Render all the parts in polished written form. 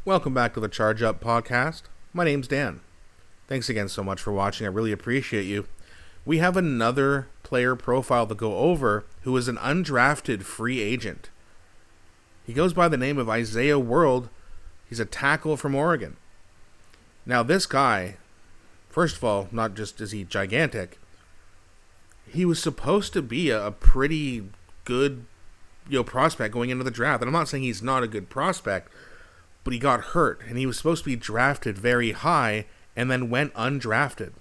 Welcome back to the Charge Up podcast. My name's Dan. Thanks again so much for watching. I really appreciate you. We have another player profile to go over who is an undrafted free agent. He goes by the name of Isaiah World. He's a tackle from Oregon. Now this guy, first of all, not just is he gigantic, he was supposed to be a pretty good prospect going into the draft. And I'm not saying he's not a good prospect, but he got hurt, and he was supposed to be drafted very high and then went undrafted.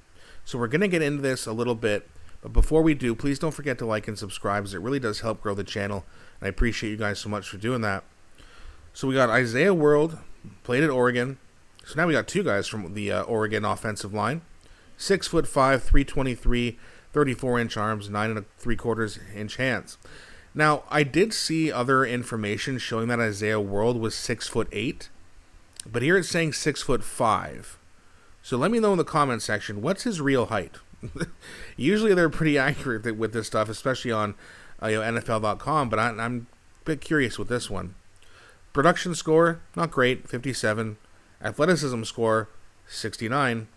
So we're going to get into this a little bit, but before we do, please don't forget to like and subscribe, as it really does help grow the channel, and I appreciate you guys so much for doing that. So we got Isaiah World, played at Oregon. So now we got two guys from the Oregon offensive line. 6'5", 323, 34-inch arms, 9 3/4-inch hands. Now, I did see other information showing that Isaiah World was 6'8", but here it's saying 6'5". So let me know in the comment section, what's his real height? Usually they're pretty accurate with this stuff, especially on NFL.com, but I'm a bit curious with this one. Production score, not great, 57. Athleticism score, 69.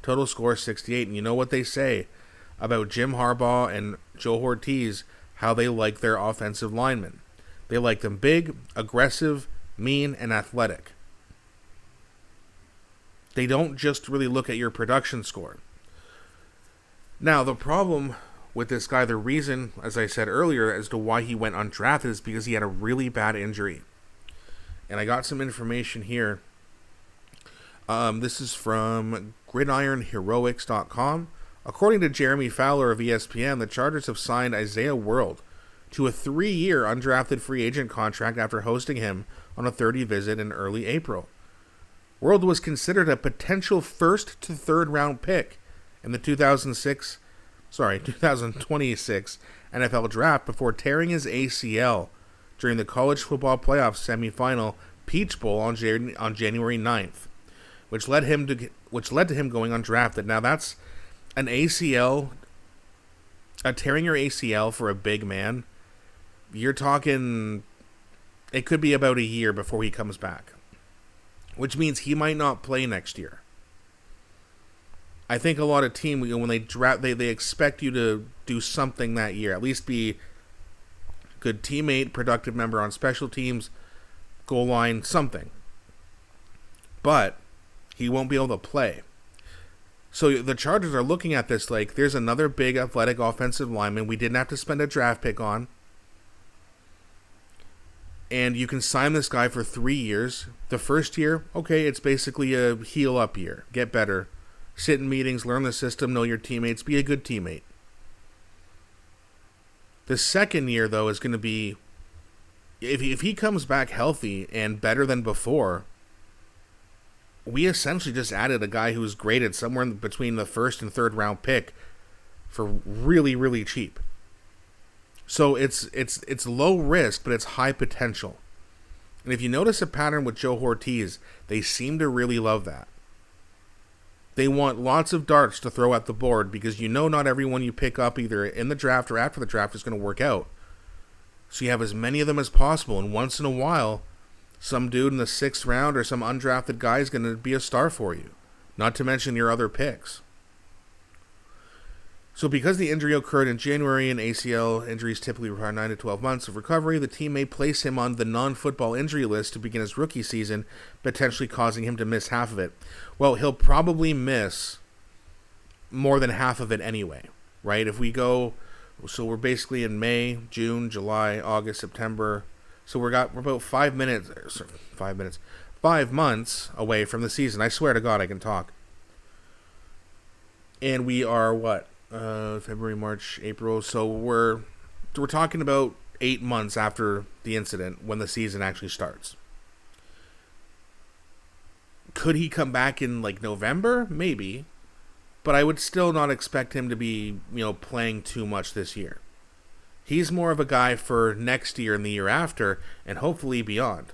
Total score, 68. And you know what they say about Jim Harbaugh and Joe Ortiz, how they like their offensive linemen. They like them big, aggressive, mean, and athletic. They don't just really look at your production score. Now, the problem with this guy, the reason, as I said earlier, as to why he went undrafted is because he had a really bad injury. And I got some information here. This is from gridironheroics.com. According to Jeremy Fowler of ESPN, the Chargers have signed Isaiah World to a 3-year undrafted free agent contract after hosting him on a 30 visit in early April. World was considered a potential first to third round pick in the 2026 NFL draft before tearing his ACL during the college football playoff semifinal Peach Bowl on January 9th, which led to him going undrafted. Now that's an ACL, tearing your ACL for a big man, you're talking, it could be about a year before he comes back, which means he might not play next year. I think a lot of teams, when they draft, they expect you to do something that year, at least be a good teammate, productive member on special teams, goal line, something. But he won't be able to play. So the Chargers are looking at this like there's another big athletic offensive lineman we didn't have to spend a draft pick on. And you can sign this guy for 3 years. The first year, okay, it's basically a heal up year. Get better. Sit in meetings, learn the system, know your teammates, be a good teammate. The second year, though, is going to be, if he comes back healthy and better than before, we essentially just added a guy who's graded somewhere in between the first and third round pick for really, really cheap. So it's low risk, but it's high potential. And if you notice a pattern with Joe Ortiz, they seem to really love that. They want lots of darts to throw at the board because not everyone you pick up either in the draft or after the draft is going to work out. So you have as many of them as possible, and once in a while, some dude in the 6th round or some undrafted guy is going to be a star for you. Not to mention your other picks. So because the injury occurred in January and ACL injuries typically require 9 to 12 months of recovery, the team may place him on the non-football injury list to begin his rookie season, potentially causing him to miss half of it. Well, he'll probably miss more than half of it anyway, right? If we go, so we're basically in May, June, July, August, September. So we're about 5 months away from the season. I swear to God I can talk. And we are what? February, March, April. So we're talking about 8 months after the incident when the season actually starts. Could he come back in like November? Maybe. But I would still not expect him to be, playing too much this year. He's more of a guy for next year and the year after, and hopefully beyond.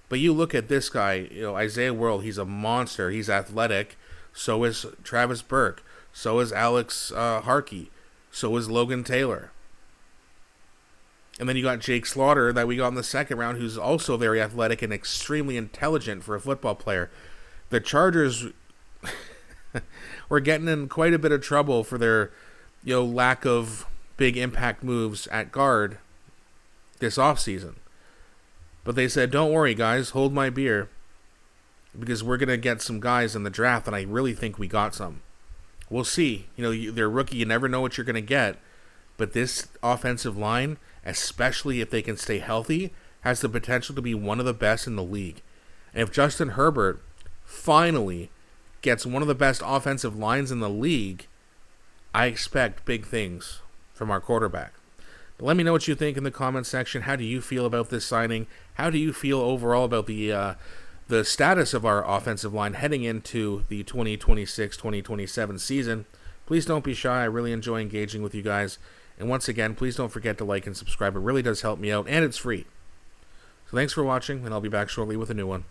But you look at this guy, Isaiah World, he's a monster. He's athletic. So is Travis Burke. So is Alex Harkey. So is Logan Taylor. And then you got Jake Slaughter that we got in the second round, who's also very athletic and extremely intelligent for a football player. The Chargers were getting in quite a bit of trouble for their lack of big impact moves at guard this offseason. But they said, don't worry, guys, hold my beer, because we're going to get some guys in the draft, and I really think we got some. We'll see. They're rookie. You never know what you're going to get. But this offensive line, especially if they can stay healthy, has the potential to be one of the best in the league. And if Justin Herbert finally gets one of the best offensive lines in the league, I expect big things from our quarterback. But let me know what you think in the comments section. How do you feel about this signing? How do you feel overall about the status of our offensive line heading into the 2026-2027 season? Please don't be shy. I really enjoy engaging with you guys. And once again, please don't forget to like and subscribe. It really does help me out, and it's free. So thanks for watching, and I'll be back shortly with a new one.